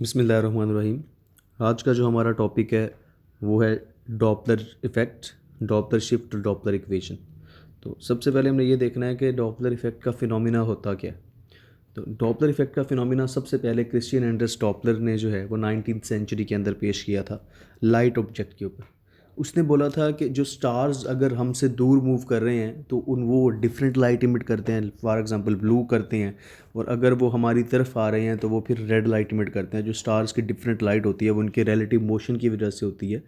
बिस्मिल्लाहिर्रहमानिर्रहीम। आज का जो हमारा टॉपिक है वो है Doppler effect, Doppler shift, Doppler equation. तो सबसे पहले हमने ये देखना है कि डॉपलर इफ़ेक्ट का फिनोमिना होता क्या है। तो डॉपलर इफ़ेक्ट का फिनोमिना सबसे पहले क्रिश्चियन एंडर्स डॉपलर ने जो है वो 19th सेंचुरी के अंदर पेश किया था लाइट ऑब्जेक्ट के ऊपर। उसने बोला था कि जो स्टार्स अगर हमसे दूर मूव कर रहे हैं तो उन वो डिफरेंट लाइट इमिट करते हैं, फॉर एग्जांपल ब्लू करते हैं, और अगर वो हमारी तरफ आ रहे हैं तो वो फिर रेड लाइट इमिट करते हैं। जो स्टार्स की डिफरेंट लाइट होती है वो उनके रिलेटिव मोशन की वजह से होती है,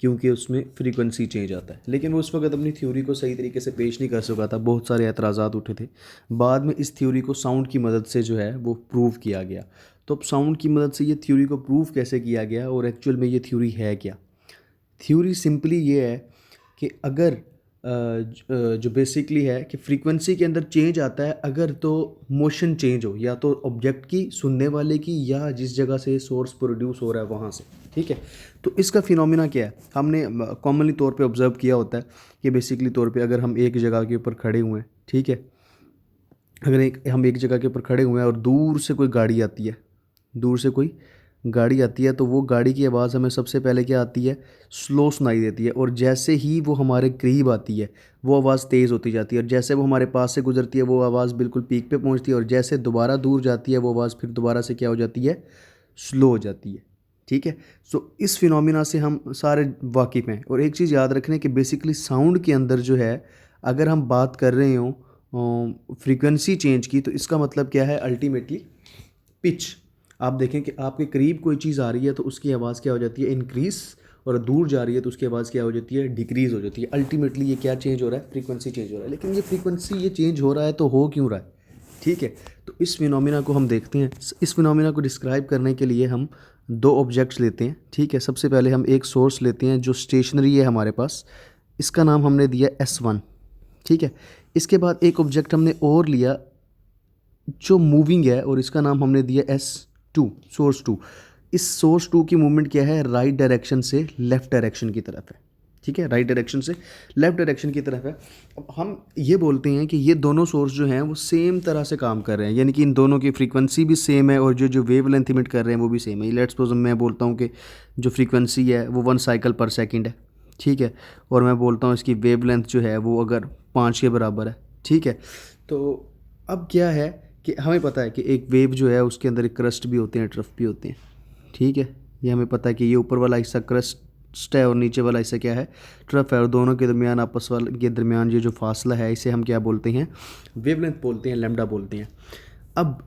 क्योंकि उसमें फ्रीक्वेंसी चेंज आता है। लेकिन वो उस वक्त अपनी थ्योरी को सही तरीके से पेश नहीं कर सका था, बहुत सारे एतराज़ात उठे थे। बाद में इस थ्योरी को साउंड की मदद से जो है वो प्रूव किया गया। तो अब साउंड की मदद से ये थ्योरी को प्रूव कैसे किया गया और एक्चुअल में ये थ्योरी है क्या। थ्योरी सिंपली ये है कि अगर जो बेसिकली है कि फ्रीक्वेंसी के अंदर चेंज आता है अगर तो मोशन चेंज हो, या तो ऑब्जेक्ट की, सुनने वाले की, या जिस जगह से सोर्स प्रोड्यूस हो रहा है वहाँ से। ठीक है, तो इसका फिनोमिना क्या है हमने कॉमनली तौर पे ऑब्जर्व किया होता है कि बेसिकली तौर पे अगर हम एक जगह के ऊपर खड़े हुए हैं, ठीक है, अगर हम एक जगह के ऊपर खड़े हुए हैं और दूर से कोई गाड़ी आती है, दूर से कोई गाड़ी आती है, तो वो गाड़ी की आवाज़ हमें सबसे पहले क्या आती है, स्लो सुनाई देती है। और जैसे ही वो हमारे करीब आती है वो आवाज़ तेज़ होती जाती है, और जैसे वो हमारे पास से गुजरती है वो आवाज़ बिल्कुल पीक पे पहुंचती है, और जैसे दोबारा दूर जाती है वो आवाज़ फिर दोबारा से क्या हो जाती है, स्लो हो जाती है। ठीक है, सो इस फिनोमिना से हम सारे वाकिफ़ हैं। और एक चीज़ याद रखने कि बेसिकली साउंड के अंदर जो है अगर हम बात कर रहे हों फ्रीक्वेंसी चेंज की, तो इसका मतलब क्या है, अल्टीमेटली पिच। आप देखें कि आपके करीब कोई चीज़ आ रही है तो उसकी आवाज़ क्या हो जाती है, इंक्रीज़, और दूर जा रही है तो उसकी आवाज़ क्या हो जाती है, डिक्रीज़ हो जाती है। अल्टीमेटली ये क्या चेंज हो रहा है, फ्रीक्वेंसी चेंज हो रहा है। लेकिन ये फ्रीक्वेंसी ये चेंज हो रहा है तो हो क्यों रहा है। ठीक है, तो इस फिनोमिना को हम देखते हैं। इस फिनोमिना को डिस्क्राइब करने के लिए हम दो ऑब्जेक्ट्स लेते हैं। ठीक है, सबसे पहले हम एक सोर्स लेते हैं जो स्टेशनरी है हमारे पास, इसका नाम हमने दिया S1। ठीक है, इसके बाद एक ऑब्जेक्ट हमने और लिया जो मूविंग है, और इसका नाम हमने दिया S2, सोर्स 2। इस सोर्स 2 की मूवमेंट क्या है, राइट डायरेक्शन से लेफ़्ट डायरेक्शन की तरफ है। ठीक है, राइट डायरेक्शन से लेफ़्ट डायरेक्शन की तरफ है। अब हम ये बोलते हैं कि ये दोनों सोर्स जो हैं वो सेम तरह से काम कर रहे हैं, यानी कि इन दोनों की फ्रीक्वेंसी भी सेम है और जो जो वेव लेंथ इमिट कर रहे हैं वो भी सेम है। लेट्स सपोज मैं बोलता हूँ कि जो फ्रीक्वेंसी है वो 1 साइकिल पर सेकेंड है। ठीक है, और मैं बोलता हूँ इसकी वेव लेंथ जो है वो अगर 5 के बराबर है। ठीक है, तो अब क्या है कि हमें पता है कि एक वेव जो है उसके अंदर एक क्रस्ट भी होते हैं, ट्रफ भी होते हैं। ठीक है, ये हमें पता है कि ये ऊपर वाला हिस्सा क्रस्ट है और नीचे वाला हिस्सा क्या है, ट्रफ है, और दोनों के दरमियान आपस वाले के दरमियान ये जो फासला है इसे हम क्या बोलते हैं, वेवलेंथ बोलते हैं, लैम्डा बोलते हैं। अब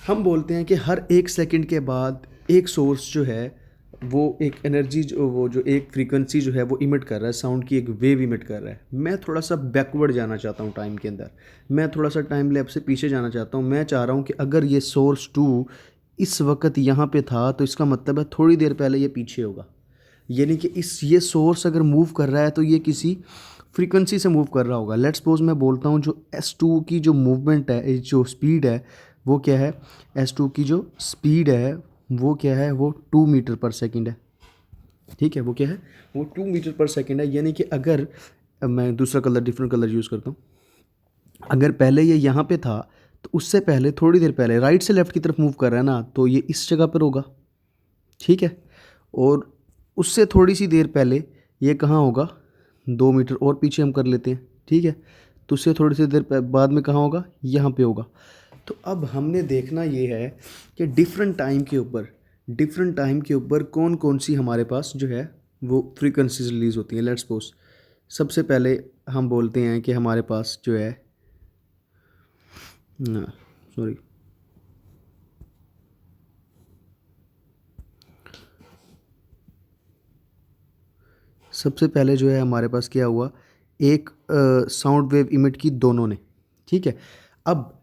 हम बोलते हैं कि हर 1 सेकंड के बाद एक सोर्स जो है वो एक एनर्जी जो वो जो एक फ्रीक्वेंसी जो है वो इमिट कर रहा है, साउंड की एक वेव इमिट कर रहा है। मैं थोड़ा सा बैकवर्ड जाना चाहता हूँ टाइम के अंदर, मैं थोड़ा सा टाइम लैप से पीछे जाना चाहता हूँ। मैं चाह रहा हूँ कि अगर ये सोर्स 2 इस वक्त यहाँ पे था तो इसका मतलब है थोड़ी देर पहले ये पीछे होगा। यानी कि ये सोर्स अगर मूव कर रहा है तो ये किसी फ्रीक्वेंसी से मूव कर रहा होगा। लेट्स सपोज मैं बोलता हूँ जो S2 की जो मूवमेंट है, जो स्पीड है वो क्या है, S2 की जो स्पीड है वो क्या है, वो 2 मीटर पर सेकंड है। ठीक है, वो क्या है, वो 2 मीटर पर सेकंड है। यानी कि अगर मैं दूसरा कलर, डिफरेंट कलर यूज़ करता हूँ, अगर पहले ये यहाँ पे था तो उससे पहले थोड़ी देर पहले राइट से लेफ़्ट की तरफ मूव कर रहा है ना, तो ये इस जगह पर होगा। ठीक है, और उससे थोड़ी सी देर पहले ये कहाँ होगा, 2 मीटर और पीछे हम कर लेते हैं। ठीक है, तो उससे थोड़ी सी देर बाद में कहाँ होगा, यहाँ पे होगा। तो अब हमने देखना ये है कि डिफरेंट टाइम के ऊपर कौन कौन सी हमारे पास जो है वो फ्रीक्वेंसीज रिलीज़ होती हैं। लेट्स सपोज सबसे पहले हम बोलते हैं कि हमारे पास जो है ना, सॉरी, सबसे पहले जो है हमारे पास क्या हुआ, एक साउंड वेव इमिट की दोनों ने। ठीक है, अब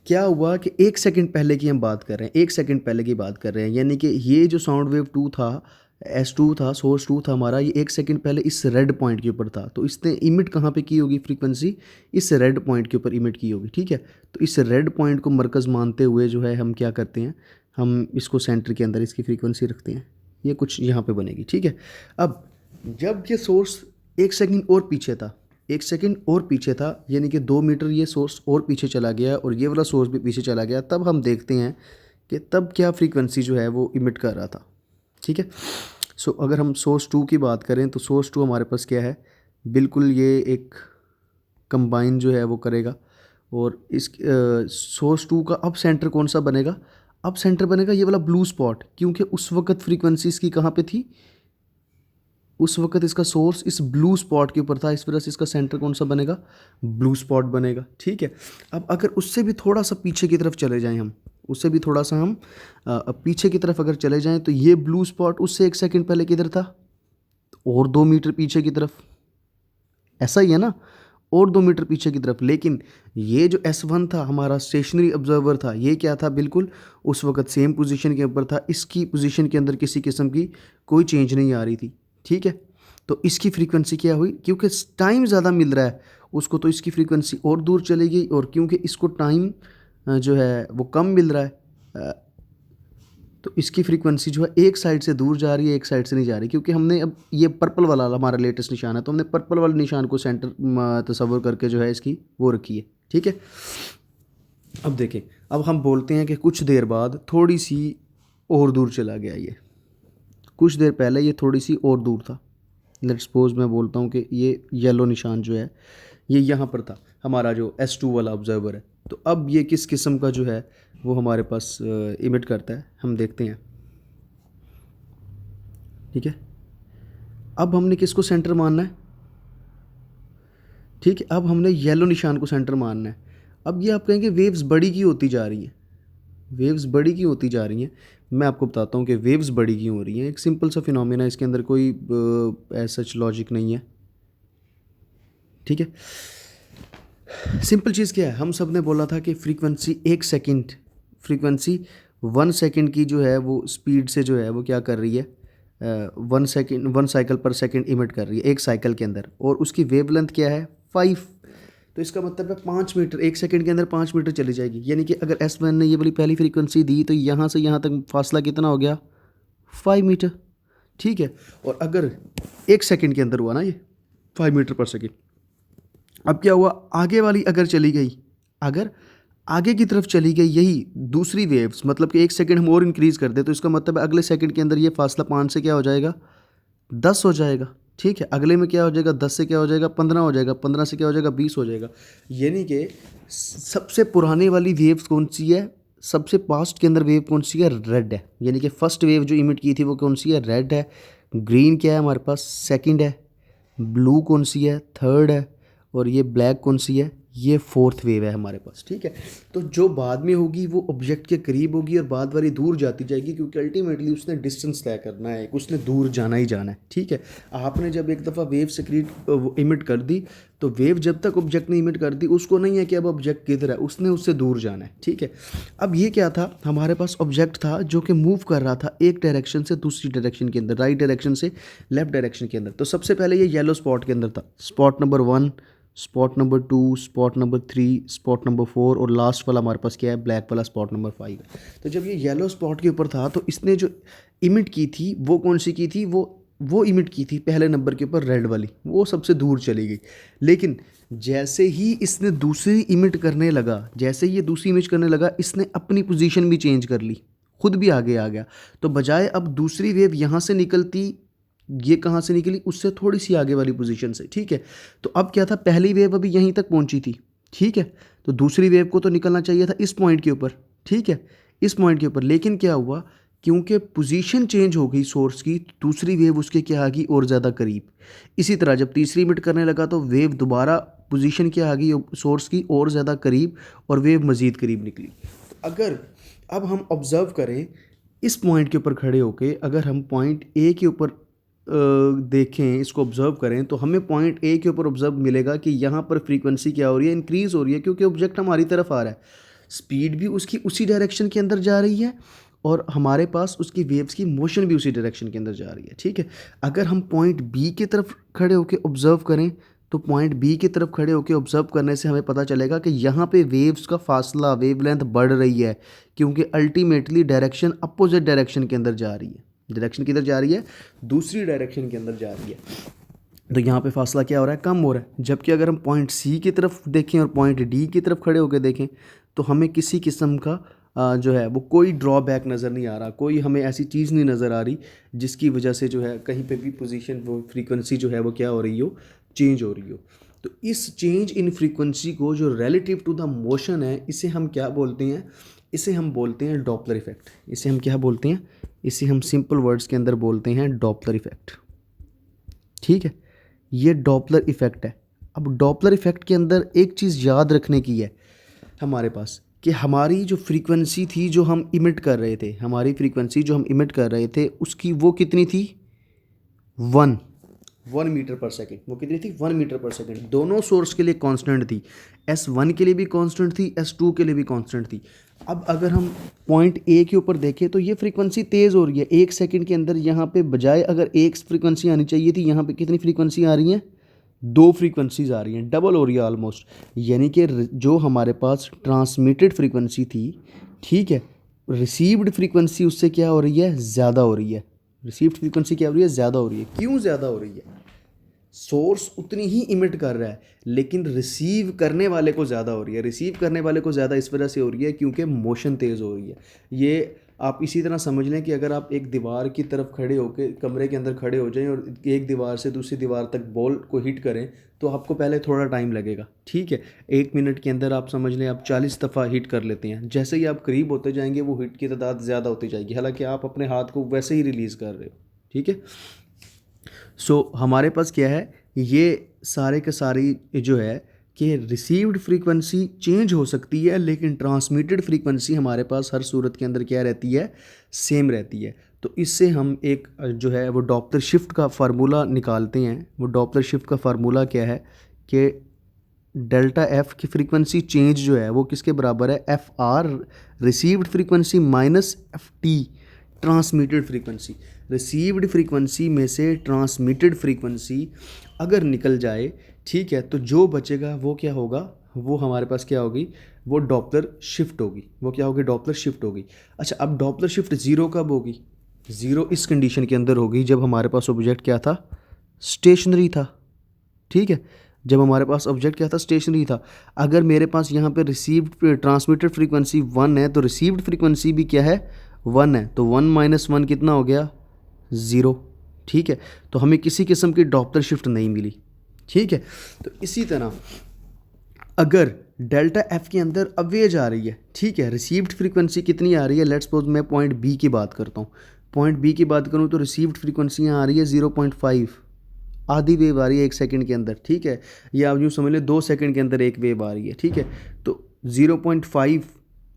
क्या हुआ कि 1 सेकंड पहले की हम बात कर रहे हैं, 1 सेकंड पहले की बात कर रहे हैं, यानी कि ये जो साउंड वेव 2 था, S2 था, सोर्स 2 था हमारा, ये 1 सेकंड पहले इस रेड पॉइंट के ऊपर था। तो इसने इमिट कहाँ पे की होगी फ्रीक्वेंसी, इस रेड पॉइंट के ऊपर इमिट की होगी। ठीक है, तो इस रेड पॉइंट को मरकज़ मानते हुए जो है हम क्या करते हैं, हम इसको सेंटर के अंदर इसकी फ्रीक्वेंसी रखते हैं, ये कुछ यहाँ पे बनेगी। ठीक है, अब जब ये सोर्स 1 सेकंड और पीछे था, 1 सेकंड और पीछे था, यानी कि 2 मीटर ये सोर्स और पीछे चला गया और ये वाला सोर्स भी पीछे चला गया, तब हम देखते हैं कि तब क्या फ्रीक्वेंसी जो है वो इमिट कर रहा था, ठीक है। सो अगर हम सोर्स 2 की बात करें तो सोर्स 2 हमारे पास क्या है, बिल्कुल ये एक कंबाइन जो है वो करेगा, और इस सोर्स 2 का अब सेंटर कौन सा बनेगा, अब सेंटर बनेगा ये वाला ब्लू स्पॉट, क्योंकि उस वक्त फ्रीक्वेंसी इसकी कहाँ पे थी, उस वक्त इसका सोर्स इस ब्लू स्पॉट के ऊपर था, इस वजह से इसका सेंटर कौन सा बनेगा, ब्लू स्पॉट बनेगा, ठीक है। अब अगर उससे भी थोड़ा सा पीछे की तरफ चले जाएं हम, उससे भी थोड़ा सा हम पीछे की तरफ अगर चले जाएं तो ये ब्लू स्पॉट उससे 1 सेकंड पहले किधर था, और 2 मीटर पीछे की तरफ, ऐसा ही है ना, और 2 मीटर पीछे की तरफ। लेकिन ये जो S1 था हमारा स्टेशनरी ऑब्जर्वर था, ये क्या था, बिल्कुल उस वक्त सेम पोजीशन के ऊपर था, इसकी पोजीशन के अंदर किसी किस्म की कोई चेंज नहीं आ रही थी, ठीक है। तो इसकी फ्रीक्वेंसी क्या हुई, क्योंकि टाइम ज़्यादा मिल रहा है उसको, तो इसकी फ्रीक्वेंसी और दूर चली गई, और क्योंकि इसको टाइम जो है वो कम मिल रहा है, तो इसकी फ्रीक्वेंसी जो है एक साइड से दूर जा रही है, एक साइड से नहीं जा रही, क्योंकि हमने अब ये पर्पल वाला हमारा लेटेस्ट निशान है, तो हमने पर्पल वाले निशान को सेंटर तस्वर करके जो है इसकी वो रखी है, ठीक है। अब देखें, अब हम बोलते हैं कि कुछ देर बाद थोड़ी सी और दूर चला गया, ये कुछ देर पहले ये थोड़ी सी और दूर था। लेट्स सपोज मैं बोलता हूँ कि ये येलो निशान जो है ये यहाँ पर था, हमारा जो S2 वाला ऑब्जर्वर है। तो अब ये किस किस्म का जो है वो हमारे पास इमिट करता है, हम देखते हैं, ठीक है। अब हमने किसको सेंटर मानना है, ठीक है, अब हमने येलो निशान को सेंटर मानना है। अब ये आप कहेंगे वेव्स बड़ी की होती जा रही है, वेव्स बड़ी की होती जा रही हैं। मैं आपको बताता हूँ कि वेव्स बड़ी क्यों हो रही हैं। एक सिंपल सा फिनोमेना, इसके अंदर कोई सच लॉजिक नहीं है, ठीक है। सिंपल चीज़ क्या है, हम सब ने बोला था कि फ्रीक्वेंसी 1 सेकंड, फ्रीक्वेंसी 1 सेकंड की जो है वो स्पीड से जो है वो क्या कर रही है, 1 सेकंड 1 साइकिल पर सेकंड इमिट कर रही है एक साइकिल के अंदर, और उसकी वेवलेंथ क्या है 5। तो इसका मतलब है 5 मीटर, 1 सेकंड के अंदर 5 मीटर चली जाएगी। यानी कि अगर S1 ने ये वाली पहली फ्रीक्वेंसी दी तो यहाँ से यहाँ तक फासला कितना हो गया, 5 मीटर, ठीक है। और अगर 1 सेकंड के अंदर हुआ ना ये 5 मीटर पर सेकंड, अब क्या हुआ, आगे वाली अगर चली गई, अगर आगे की तरफ चली गई यही दूसरी वेव्स, मतलब कि 1 सेकंड हम और इंक्रीज़ कर दे, तो इसका मतलब है अगले सेकंड के अंदर ये फासला 5 से क्या हो जाएगा, 10 हो जाएगा, ठीक है। अगले में क्या हो जाएगा, 10 से क्या हो जाएगा, 15 हो जाएगा, 15 से क्या हो जाएगा, 20 हो जाएगा। यानी कि सबसे पुराने वाली वेव्स कौन सी है, सबसे पास्ट के अंदर वेव कौन सी है, रेड है। यानी कि फर्स्ट वेव जो इमिट की थी वो कौन सी है, रेड है। ग्रीन क्या है हमारे पास, सेकंड है। ब्लू कौन सी है, थर्ड है। और ये ब्लैक कौन सी है, ये फोर्थ वेव है हमारे पास, ठीक है। तो जो बाद में होगी वो ऑब्जेक्ट के करीब होगी और बाद वाली दूर जाती जाएगी, क्योंकि अल्टीमेटली उसने डिस्टेंस तय करना है, उसने दूर जाना ही जाना है, ठीक है। आपने जब एक दफ़ा वेव सेक्रेट इमिट कर दी, तो वेव जब तक ऑब्जेक्ट ने इमिट कर दी उसको नहीं है कि अब ऑब्जेक्ट किधर है, उसने उससे दूर जाना है, ठीक है। अब ये क्या था, हमारे पास ऑब्जेक्ट था जो कि मूव कर रहा था एक डायरेक्शन से दूसरी डायरेक्शन के अंदर, राइट डायरेक्शन से लेफ्ट डायरेक्शन के अंदर। तो सबसे पहले ये येलो स्पॉट के अंदर था, spot number 1, spot number 2, spot number 3, spot number 4, और लास्ट वाला हमारे पास क्या है, ब्लैक वाला स्पॉट नंबर 5 है। तो जब ये येलो स्पॉट के ऊपर था तो इसने जो इमिट की थी वो कौन सी की थी, वो इमिट की थी पहले नंबर के ऊपर रेड वाली, वो सबसे दूर चली गई। लेकिन जैसे ही इसने दूसरी इमिट करने लगा, जैसे ही ये दूसरी इमिट करने लगा, इसने अपनी पोजीशन भी चेंज कर ली, खुद भी आगे आ गया। तो बजाय अब दूसरी वेव यहाँ से निकलती, ये कहाँ से निकली, उससे थोड़ी सी आगे वाली पोजीशन से, ठीक है। तो अब क्या था, पहली वेव अभी यहीं तक पहुंची थी, ठीक है। तो दूसरी वेव को तो निकलना चाहिए था इस पॉइंट के ऊपर, ठीक है, इस पॉइंट के ऊपर। लेकिन क्या हुआ, क्योंकि पोजीशन चेंज हो गई सोर्स की, दूसरी वेव उसके क्या आ गई, और ज़्यादा करीब। इसी तरह जब तीसरी मिनट करने लगा तो वेव दोबारा पोजीशन क्या आ गई सोर्स की, और ज़्यादा करीब, और वेव मज़ीद करीब निकली। अगर अब हम ऑब्ज़र्व करें इस पॉइंट के ऊपर खड़े होके, अगर हम पॉइंट ए के ऊपर देखें, इसको ऑब्ज़र्व करें, तो हमें पॉइंट ए के ऊपर ऑब्ज़र्व मिलेगा कि यहाँ पर फ्रीक्वेंसी क्या हो रही है, इंक्रीज़ हो रही है, क्योंकि ऑब्जेक्ट हमारी तरफ आ रहा है, स्पीड भी उसकी उसी डायरेक्शन के अंदर जा रही है, और हमारे पास उसकी वेव्स की मोशन भी उसी डायरेक्शन के अंदर जा रही है, ठीक है। अगर हम पॉइंट बी की तरफ खड़े होकर ऑब्ज़र्व करें, तो पॉइंट बी की तरफ खड़े होकर ऑब्ज़र्व करने से हमें पता चलेगा कि यहाँ पे वेव्स का फासला, वेवलेंथ बढ़ रही है, क्योंकि अल्टीमेटली डायरेक्शन अपोजिट डायरेक्शन के अंदर जा रही है। डायरेक्शन किधर जा रही है, दूसरी डायरेक्शन के अंदर जा रही है। तो यहाँ पे फासला क्या हो रहा है, कम हो रहा है। जबकि अगर हम पॉइंट सी की तरफ देखें और पॉइंट डी की तरफ खड़े होकर देखें, तो हमें किसी किस्म का जो है वो कोई ड्रॉबैक नज़र नहीं आ रहा, कोई हमें ऐसी चीज़ नहीं नज़र आ रही जिसकी वजह से जो है कहीं पे भी पोजीशन वो फ्रीक्वेंसी जो है वो क्या हो रही हो, चेंज हो रही हो। तो इस चेंज इन फ्रीक्वेंसी को जो रिलेटिव टू द मोशन है, इसे हम क्या बोलते हैं, इसे हम बोलते हैं डॉपलर इफेक्ट। इसे हम क्या बोलते हैं, इसे हम सिंपल वर्ड्स के अंदर बोलते हैं डॉपलर इफेक्ट। ठीक है, ये डॉपलर इफेक्ट है। अब डॉपलर इफेक्ट के अंदर एक चीज़ याद रखने की है हमारे पास, कि हमारी जो फ्रीक्वेंसी थी जो हम इमिट कर रहे थे, हमारी फ्रीक्वेंसी जो हम इमिट कर रहे थे उसकी वो कितनी थी, 1 मीटर पर सेकेंड। वो कितनी थी, 1 मीटर पर सेकेंड। दोनों सोर्स के लिए कांस्टेंट थी, S1 के लिए भी कांस्टेंट थी, S2 के लिए भी कांस्टेंट थी। अब अगर हम पॉइंट ए के ऊपर देखें तो ये फ्रीक्वेंसी तेज़ हो रही है 1 सेकंड के अंदर। यहाँ पे बजाय अगर एक फ्रीक्वेंसी आनी चाहिए थी, यहाँ पे कितनी फ्रीक्वेंसी आ रही हैं, 2 फ्रीक्वेंसीज आ रही हैं, डबल हो रही है ऑलमोस्ट। यानी कि जो हमारे पास ट्रांसमिटेड फ्रीक्वेंसी थी, ठीक है, रिसीव्ड फ्रीक्वेंसी उससे क्या हो रही है, ज़्यादा हो रही है। रिसीव्ड फ्रीक्वेंसी क्या हो रही है, ज़्यादा हो रही है। क्यों ज़्यादा हो रही है, सोर्स उतनी ही इमिट कर रहा है लेकिन रिसीव करने वाले को ज़्यादा हो रही है। रिसीव करने वाले को ज़्यादा इस वजह से हो रही है क्योंकि मोशन तेज़ हो रही है। ये आप इसी तरह समझ लें कि अगर आप एक दीवार की तरफ खड़े होकर कमरे के अंदर खड़े हो जाएं और एक दीवार से दूसरी दीवार तक बॉल को हिट करें तो आपको पहले थोड़ा टाइम लगेगा, ठीक है। 1 मिनट के अंदर आप समझ लें आप 40 दफ़ा हिट कर लेते हैं। जैसे ही आप करीब होते जाएंगे वो हिट की तादाद ज़्यादा होती जाएगी, हालांकि आप अपने हाथ को वैसे ही रिलीज़ कर रहे हो, ठीक है। सो हमारे पास क्या है, ये सारे के सारी जो है कि रिसीव्ड फ्रीक्वेंसी चेंज हो सकती है लेकिन ट्रांसमिटेड फ्रीक्वेंसी हमारे पास हर सूरत के अंदर क्या रहती है, सेम रहती है। तो इससे हम एक जो है वो डॉपलर शिफ्ट का फार्मूला निकालते हैं। वो डॉपलर शिफ्ट का फार्मूला क्या है कि डेल्टा एफ की फ्रीक्वेंसी चेंज जो है वो किसके बराबर है, F R received frequency minus F T transmitted frequency. Received frequency में से ट्रांसमिटेड फ्रीक्वेंसी अगर निकल जाए, ठीक है, तो जो बचेगा वो क्या होगा, वो हमारे पास क्या होगी, वो डॉपलर शिफ्ट होगी। वो क्या होगी, डॉपलर शिफ्ट होगी। अच्छा, अब डॉपलर शिफ्ट ज़ीरो कब होगी, ज़ीरो इस कंडीशन के अंदर होगी जब हमारे पास ऑब्जेक्ट क्या था, स्टेशनरी था, ठीक है। जब हमारे पास ऑब्जेक्ट क्या था, स्टेशनरी था। अगर मेरे पास यहाँ पे रिसीव्ड ट्रांसमिटेड फ्रीक्वेंसी 1 है तो रिसीव्ड फ्रीक्वेंसी भी क्या है, 1 है। तो 1 माइनस 1 कितना हो गया, 0, ठीक है। तो हमें किसी किस्म की डॉपलर शिफ्ट नहीं मिली, ठीक है। तो इसी तरह अगर डेल्टा एफ के अंदर अवेज आ रही है, ठीक है, रिसीव्ड फ्रीक्वेंसी कितनी आ रही है, लेट्स सपोज मैं पॉइंट बी की बात करता हूँ। पॉइंट बी की बात करूँ तो रिसीव्ड फ्रीक्वेंसी आ रही है 0.5, आधी वेव आ रही है 1 सेकंड के अंदर, ठीक है। या आप यूँ समझ लें 2 सेकंड के अंदर एक वेव आ रही है, ठीक है। तो 0.5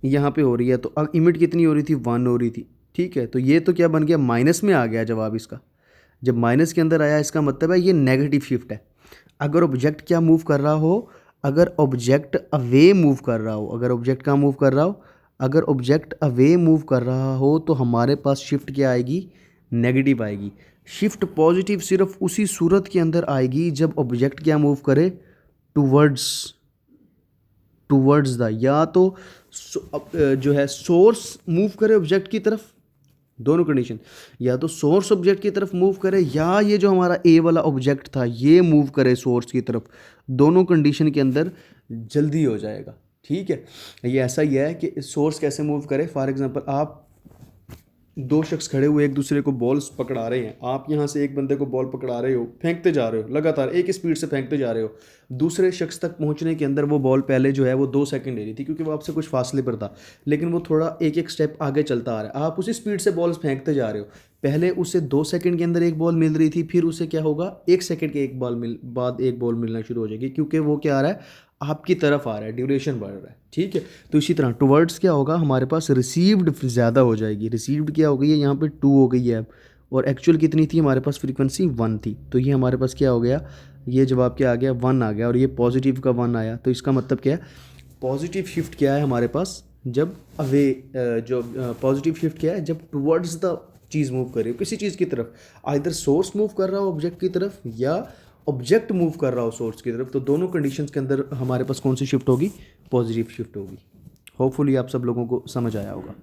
यहाँ पे हो रही है, तो अब इमिट कितनी हो रही थी, 1 हो रही थी, ठीक है। तो ये तो क्या बन गया, माइनस में आ गया जवाब इसका। जब माइनस के अंदर आया इसका मतलब है ये नेगेटिव शिफ्ट है। अगर ऑब्जेक्ट क्या मूव कर रहा हो, अगर ऑब्जेक्ट अवे मूव कर रहा हो, अगर ऑब्जेक्ट कहाँ मूव कर रहा हो, अगर ऑब्जेक्ट अवे मूव कर रहा हो तो हमारे पास शिफ्ट क्या आएगी, नेगेटिव आएगी। शिफ्ट पॉजिटिव सिर्फ उसी सूरत के अंदर आएगी जब ऑब्जेक्ट क्या मूव करे, टूवर्ड्स द, या तो जो है सोर्स मूव करे ऑब्जेक्ट की तरफ, दोनों कंडीशन, या तो सोर्स ऑब्जेक्ट की तरफ मूव करे या ये जो हमारा ए वाला ऑब्जेक्ट था ये मूव करे सोर्स की तरफ। दोनों कंडीशन के अंदर जल्दी हो जाएगा, ठीक है। ये ऐसा ही है कि सोर्स कैसे मूव करे, फॉर एग्जांपल आप 2 शख्स खड़े हुए एक दूसरे को बॉल्स पकड़ा रहे हैं, आप यहाँ से एक बंदे को बॉल पकड़ा रहे हो, फेंकते जा रहे हो, लगातार एक स्पीड से फेंकते जा रहे हो। दूसरे शख्स तक पहुँचने के अंदर वो बॉल पहले जो है वो 2 सेकंड ले रही थी क्योंकि वो आपसे कुछ फासले पर था, लेकिन वो थोड़ा एक एक स्टेप आगे चलता आ रहा है। आप उसी स्पीड से बॉल्स फेंकते जा रहे हो। पहले उसे 2 सेकंड के अंदर एक बॉल मिल रही थी, फिर उसे क्या होगा, 1 सेकंड के बाद एक बॉल मिलना शुरू हो जाएगी क्योंकि वो क्या आ रहा है, आपकी तरफ आ रहा है, ड्यूरेशन बढ़ रहा है, ठीक है। तो इसी तरह टुवर्ड्स क्या होगा, हमारे पास रिसीव्ड ज़्यादा हो जाएगी। रिसीव्ड क्या हो गई है, यहाँ पे 2 हो गई है अब, और एक्चुअल कितनी थी हमारे पास, फ्रीक्वेंसी 1 थी। तो ये हमारे पास क्या हो गया, ये जवाब क्या आ गया, 1 आ गया, और ये पॉजिटिव का 1 आया। तो इसका मतलब क्या है, पॉजिटिव शिफ्ट क्या है हमारे पास, जब अवे जो पॉजिटिव शिफ्ट क्या है, जब टुवर्ड्स द चीज़ मूव कर रही हो किसी चीज़ की तरफ, आइदर सोर्स मूव कर रहा हो ऑब्जेक्ट की तरफ या ऑब्जेक्ट मूव कर रहा हो सोर्स की तरफ, तो दोनों कंडीशंस के अंदर हमारे पास कौन सी शिफ्ट होगी, पॉजिटिव शिफ्ट होगी। होपफुली आप सब लोगों को समझ आया होगा।